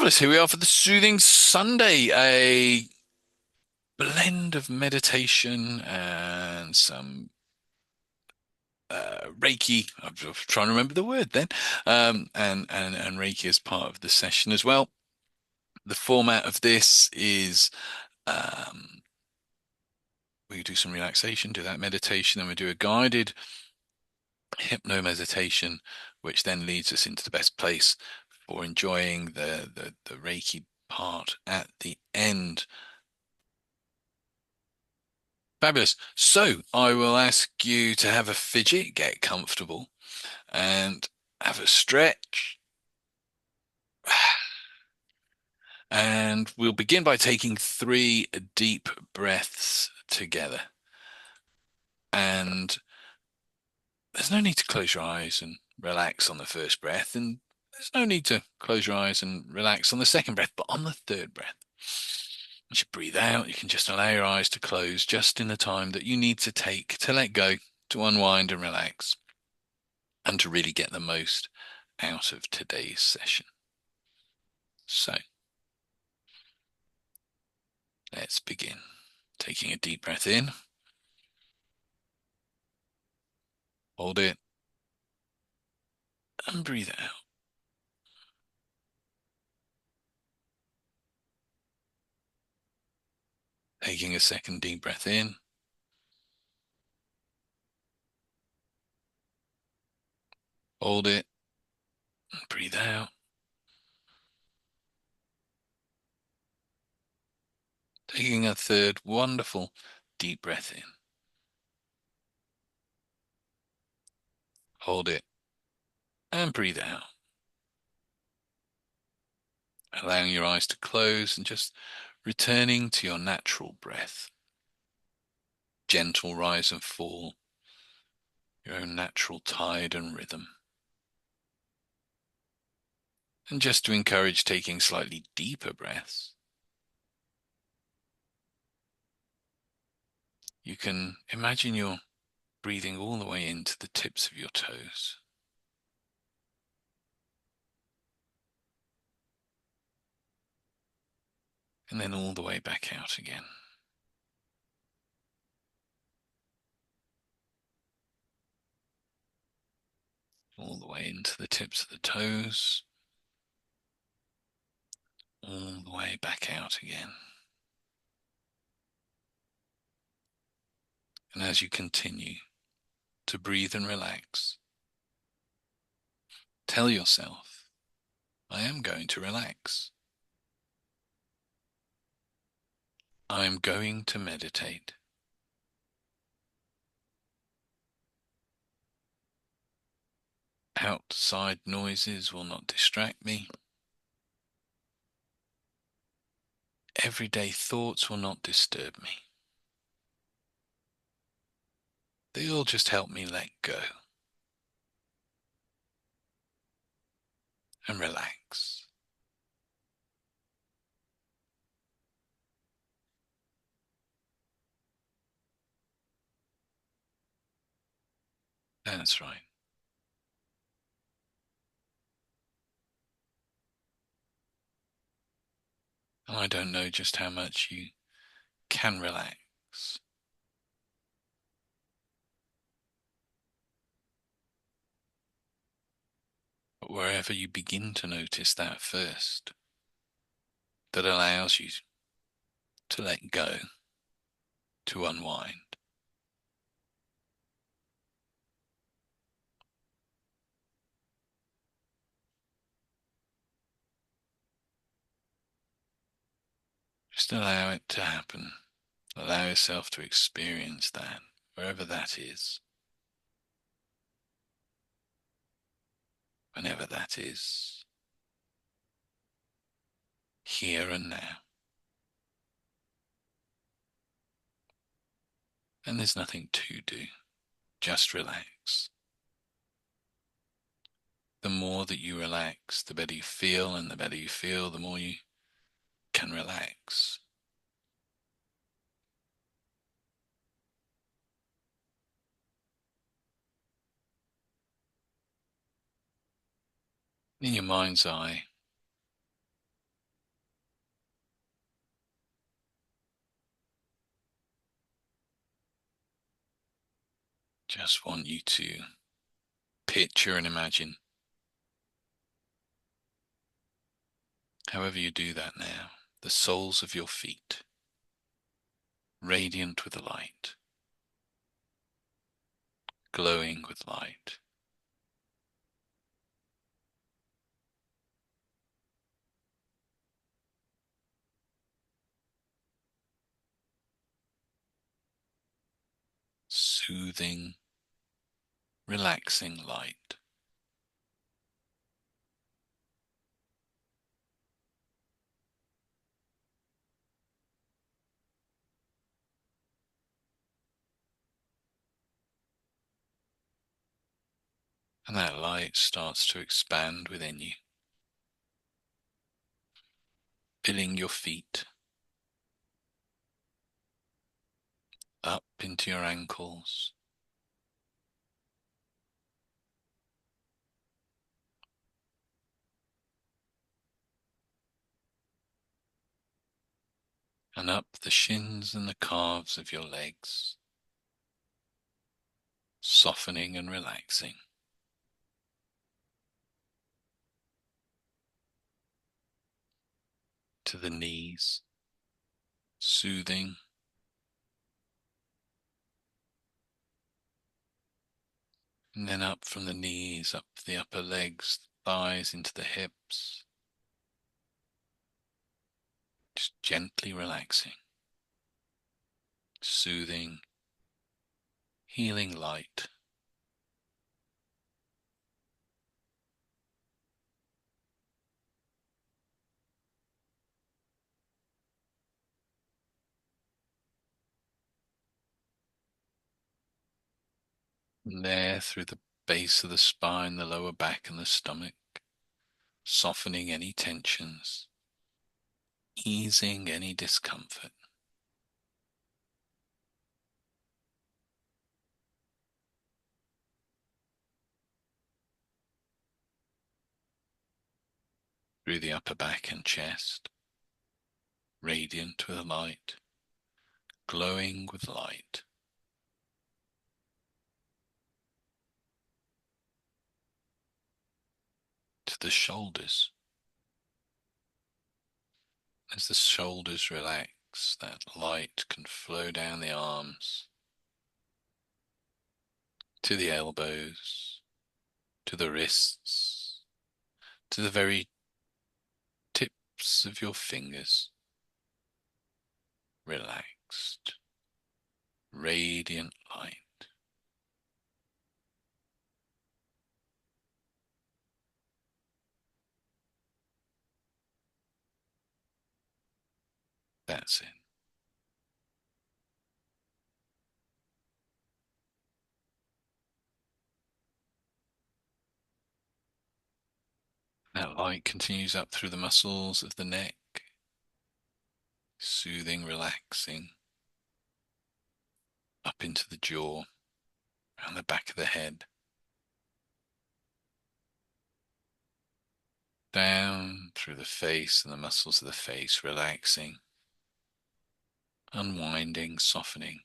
Fabulous. Here we are for the Soothing Sunday, a blend of meditation and some Reiki. I'm just trying to remember the word then. And Reiki as part of the session as well. The format of this is um, we do some relaxation, do that meditation, then we do a guided hypno meditation, which then leads us into the best place for enjoying the Reiki part at the end. Fabulous. So I will ask you to have a fidget, get comfortable, and have a stretch. And we'll begin by taking three deep breaths together. And there's no need to close your eyes and relax on the first breath. And there's no need to close your eyes and relax on the second breath. But on the third breath, as you breathe out, you can just allow your eyes to close just in the time that you need to take to let go, to unwind and relax, and to really get the most out of today's session. So let's begin. Taking a deep breath in, hold it, and breathe out. Taking a second deep breath in, hold it, and breathe out. Taking a third wonderful deep breath in, hold it, and breathe out. Allowing your eyes to close and just returning to your natural breath. Gentle rise and fall, your own natural tide and rhythm. And just to encourage taking slightly deeper breaths, you can imagine you're breathing all the way into the tips of your toes. And then all the way back out again. All the way into the tips of the toes. All the way back out again. And as you continue to breathe and relax, tell yourself, I am going to relax. I am going to meditate. Outside noises will not distract me. Everyday thoughts will not disturb me. They all just help me let go and relax. That's right. And I don't know just how much you can relax. But wherever you begin to notice that first, that allows you to let go, to unwind. Just allow it to happen. Allow yourself to experience that, wherever that is, whenever that is, here and now. And there's nothing to do, just relax. The more that you relax, the better you feel, and the better you feel, the more you can relax. In your mind's eye, Just want you to picture and imagine, however you do that now, the soles of your feet, radiant with light, glowing with light. Soothing, relaxing light. And that light starts to expand within you, filling your feet up into your ankles, and up the shins and the calves of your legs, softening and relaxing, to the knees, soothing, and then up from the knees, up the upper legs, thighs into the hips, just gently relaxing, soothing, healing light. And there through the base of the spine, the lower back and the stomach, softening any tensions, easing any discomfort. Through the upper back and chest, radiant with light, glowing with light. To the shoulders. As the shoulders relax, that light can flow down the arms, to the elbows, to the wrists, to the very tips of your fingers. Relaxed, radiant light. That's it. That light continues up through the muscles of the neck, soothing, relaxing, up into the jaw, around the back of the head, down through the face and the muscles of the face, relaxing, unwinding, softening.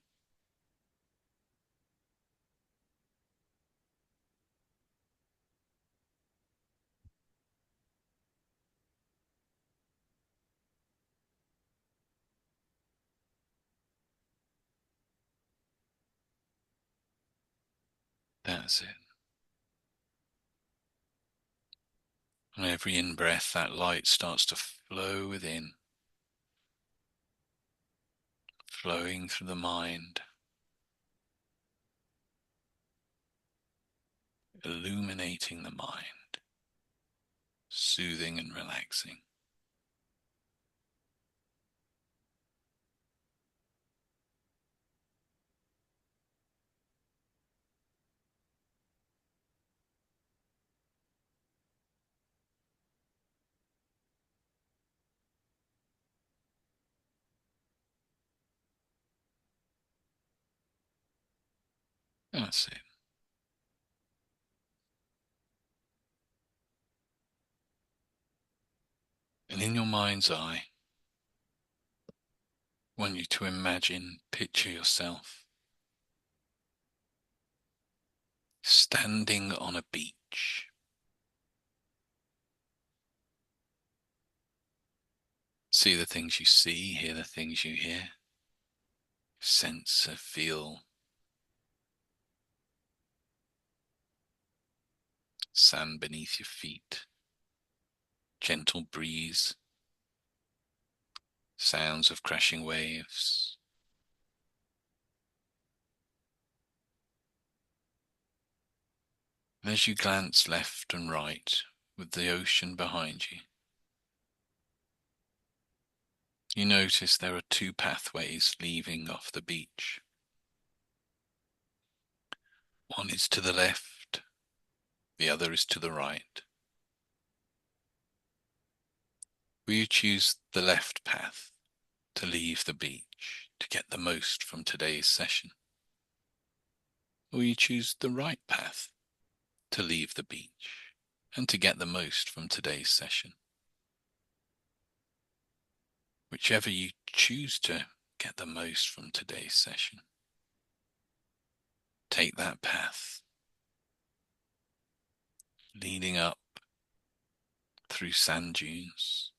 That's it. On every in-breath, that light starts to flow within, flowing through the mind, illuminating the mind, soothing and relaxing. That's it. And in your mind's eye, I want you to imagine, picture yourself Standing on a beach. See the things you see, hear the things you hear. Sense or feel sand beneath your feet. Gentle breeze. Sounds of crashing waves. And as you glance left and right with the ocean behind you, you notice there are two pathways leaving off the beach. One is to the left, the other is to the right. Will you choose the left path to leave the beach to get the most from today's session? Or will you choose the right path to leave the beach and to get the most from today's session? Whichever you choose to get the most from today's session, take that path, leading up through sand dunes,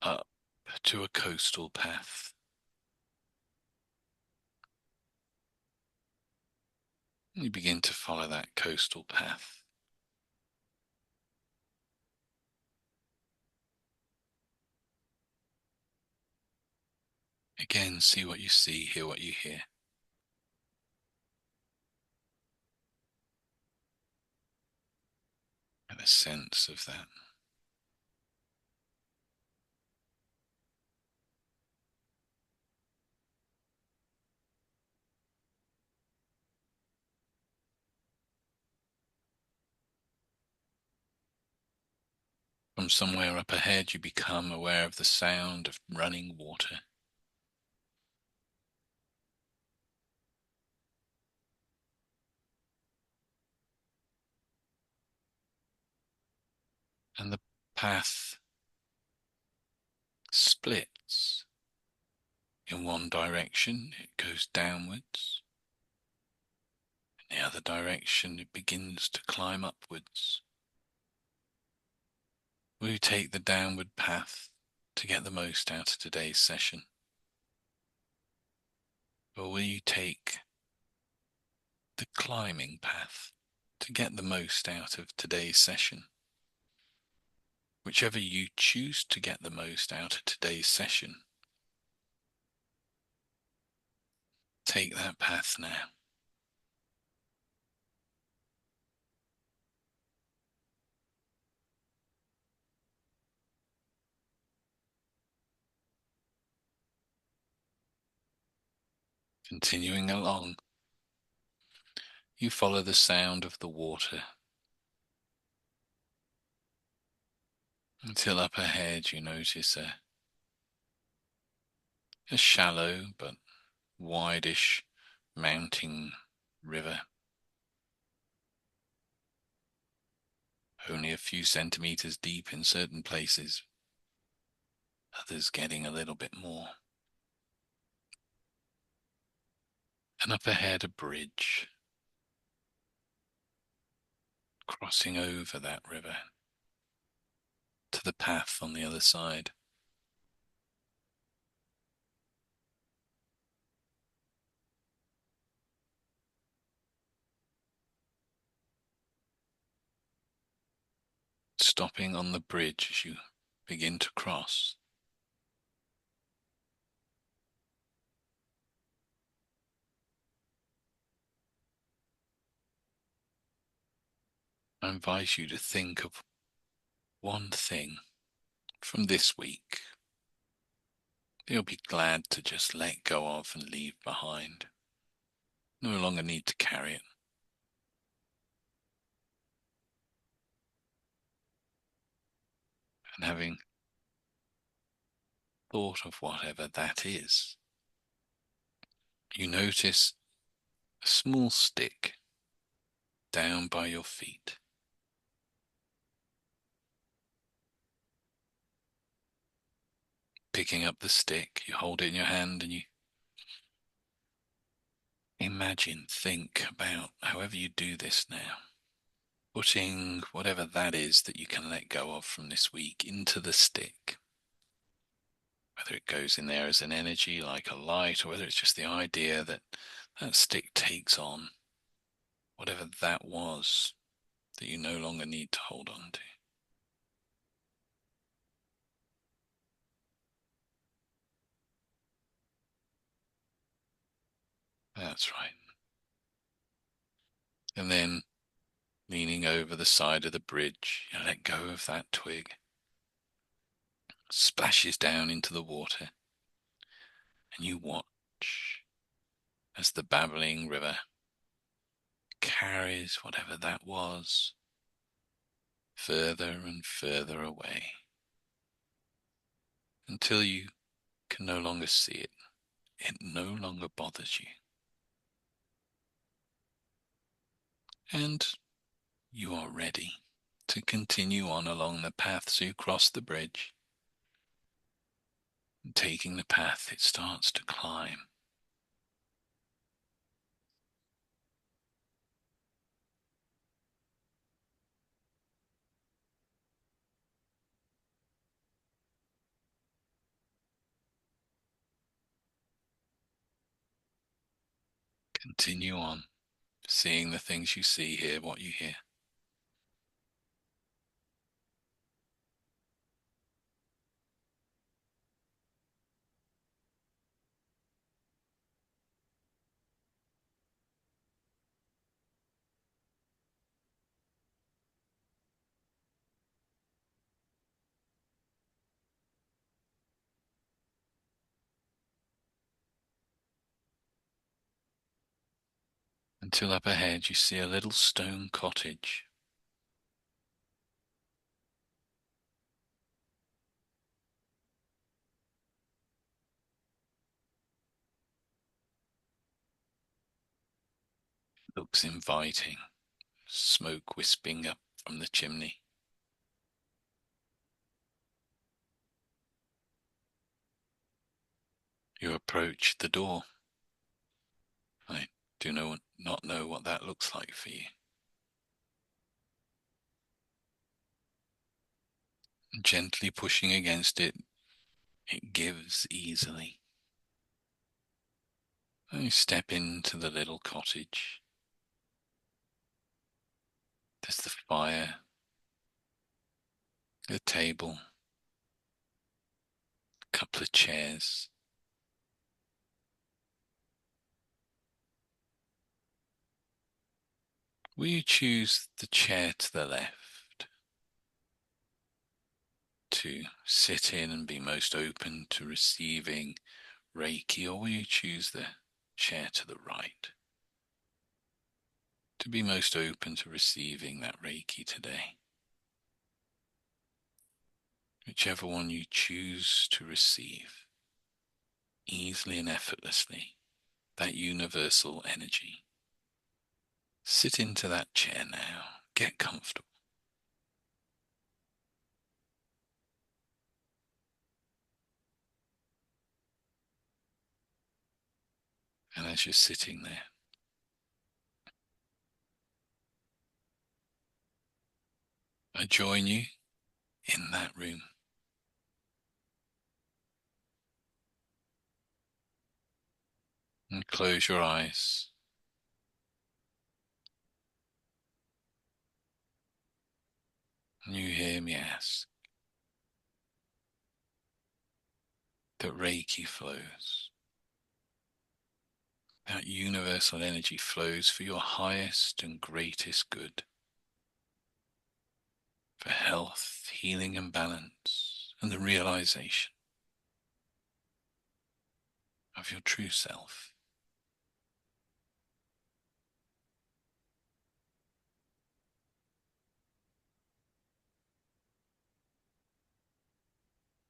up to a coastal path. You begin to follow that coastal path. Again, see what you see, hear what you hear. Get a sense of that. From somewhere up ahead, you become aware of the sound of running water. And the path splits. In one direction, it goes downwards. In the other direction, it begins to climb upwards. Will you take the downward path to get the most out of today's session? Or will you take the climbing path to get the most out of today's session? Whichever you choose to get the most out of today's session, take that path now. Continuing along, you follow the sound of the water until up ahead you notice a shallow but wideish mountain river, only a few centimeters deep in certain places, others getting a little bit more. And up ahead a bridge crossing over that river to the path on the other side. Stopping on the bridge as you begin to cross. I invite you to think of one thing from this week you'll be glad to just let go of and leave behind. No longer need to carry it. And having thought of whatever that is, you notice a small stick down by your feet. Picking up the stick, you hold it in your hand and you Imagine, think about however you do this now, putting whatever that is that you can let go of from this week into the stick. Whether it goes in there as an energy like a light, or whether it's just the idea that that stick takes on whatever that was that you no longer need to hold on to. That's right. And then leaning over the side of the bridge, you let go of that twig, splashes down into the water, and you watch as the babbling river carries whatever that was further and further away until you can no longer see it. It no longer bothers you. And you are ready to continue on along the path. So you cross the bridge. And taking the path, it starts to climb. Continue on, seeing the things you see, hear what you hear. Until up ahead you see a little stone cottage. It looks inviting, smoke wisping up from the chimney. You approach the door. I do not know what that looks like for you. Gently pushing against it, it gives easily. You step into the little cottage. There's the fire, the table, a couple of chairs. Will you choose the chair to the left to sit in and be most open to receiving Reiki, or will you choose the chair to the right to be most open to receiving that Reiki today? Whichever one you choose to receive, easily and effortlessly, that universal energy. Sit into that chair now. Get comfortable. And as you're sitting there, I join you in that room. And close your eyes. And you hear me ask that Reiki flows. That universal energy flows for your highest and greatest good. For health, healing and balance, and the realization of your true self.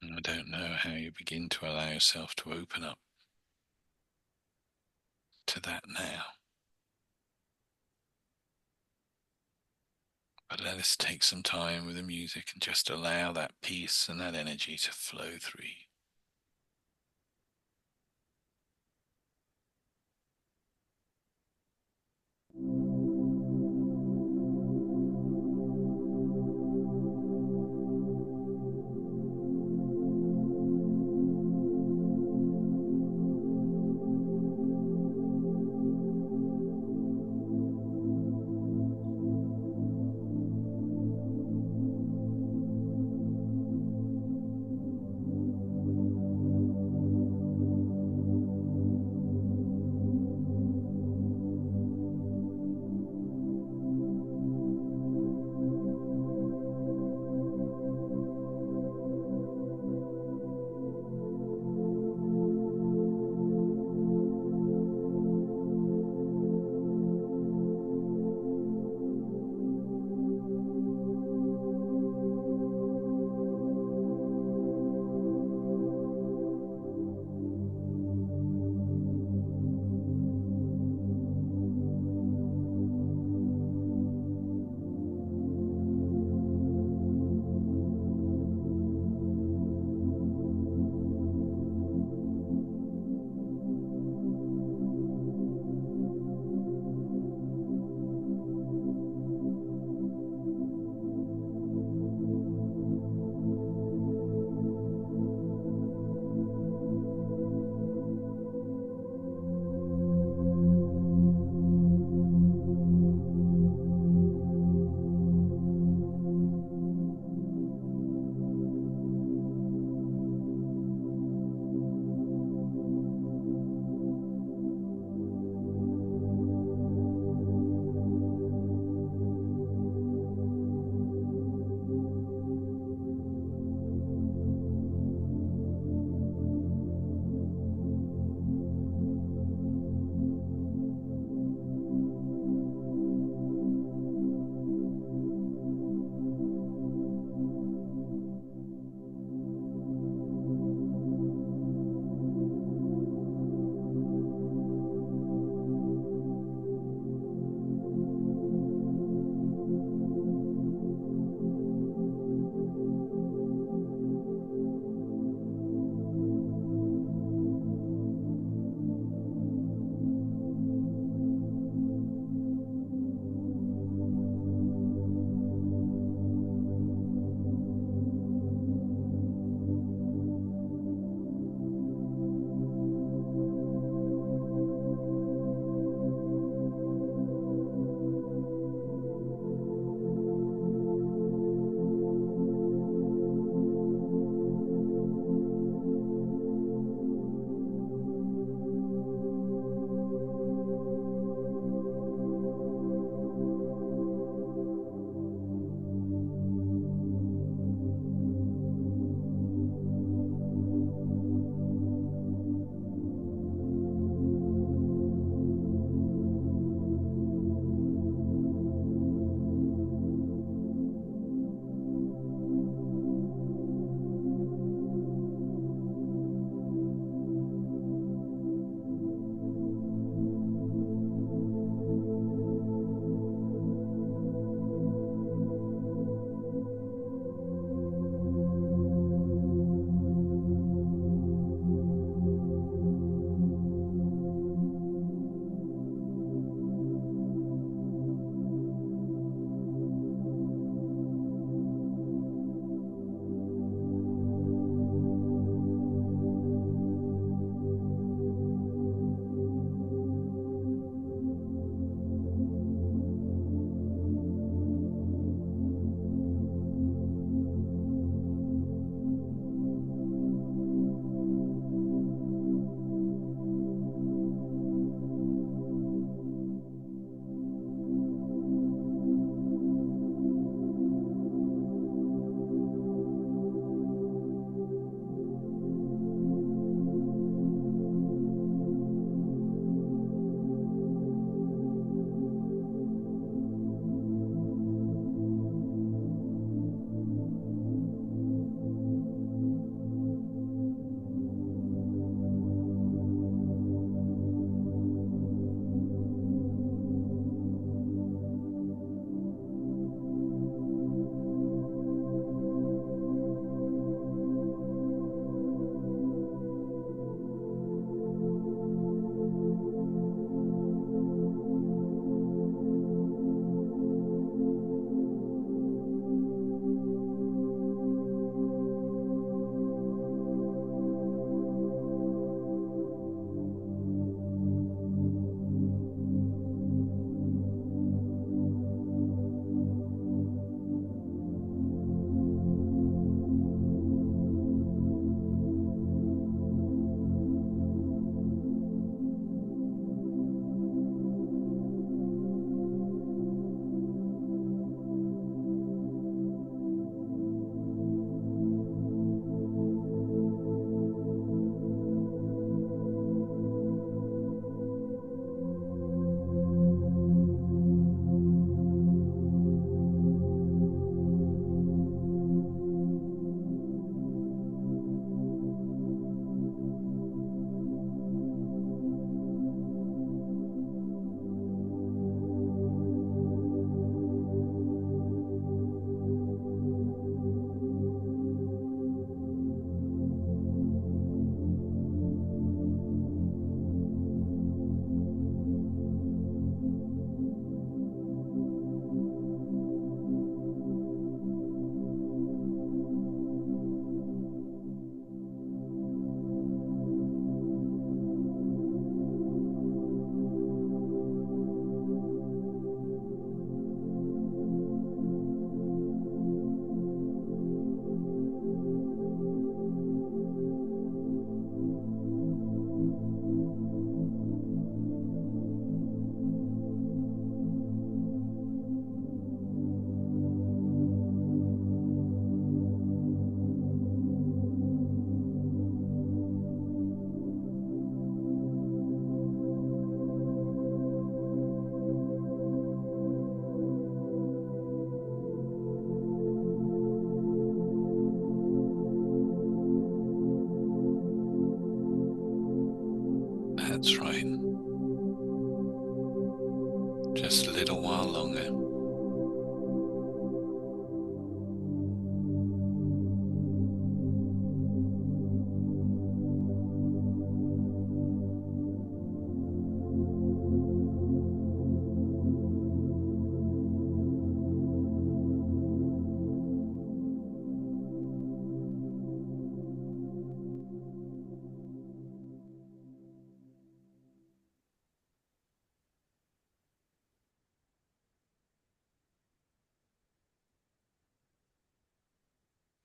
And I don't know how you begin to allow yourself to open up to that now. But let us take some time with the music and just allow that peace and that energy to flow through you.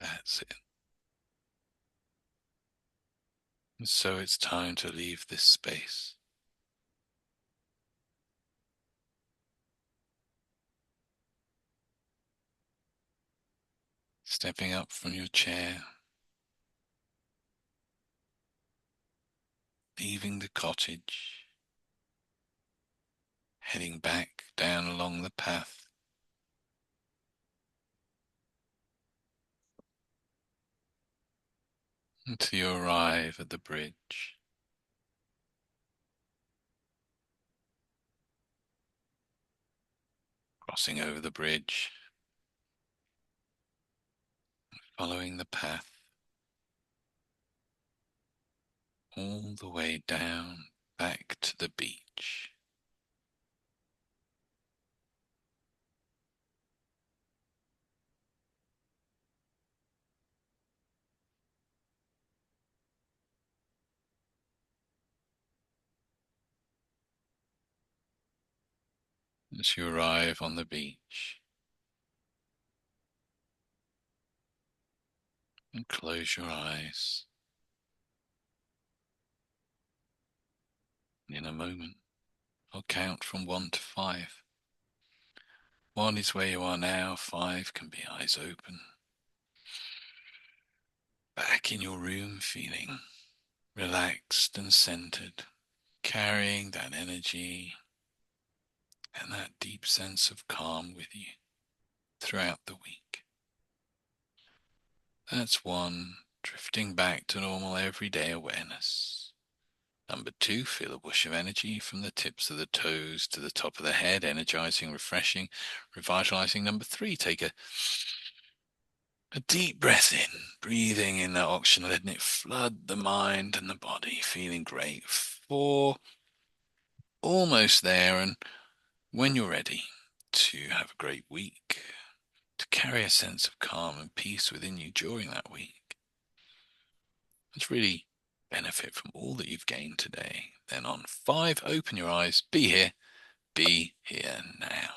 That's it. So it's time to leave this space. Stepping up from your chair, leaving the cottage, heading back down along the path until you arrive at the bridge. Crossing over the bridge, following the path all the way down back to the beach. As you arrive on the beach, and close your eyes. In a moment, I'll count from 1 to 5. 1 is where you are now, 5 can be eyes open. Back in your room, feeling relaxed and centered, carrying that energy and that deep sense of calm with you throughout the week. That's 1, drifting back to normal everyday awareness. Number 2, feel a whoosh of energy from the tips of the toes to the top of the head, energizing, refreshing, revitalizing. Number 3, take a deep breath in, breathing in that oxygen, letting it flood the mind and the body, feeling great. 4, almost there, and when you're ready to have a great week, to carry a sense of calm and peace within you during that week, let's really benefit from all that you've gained today. Then on 5, open your eyes, be here now.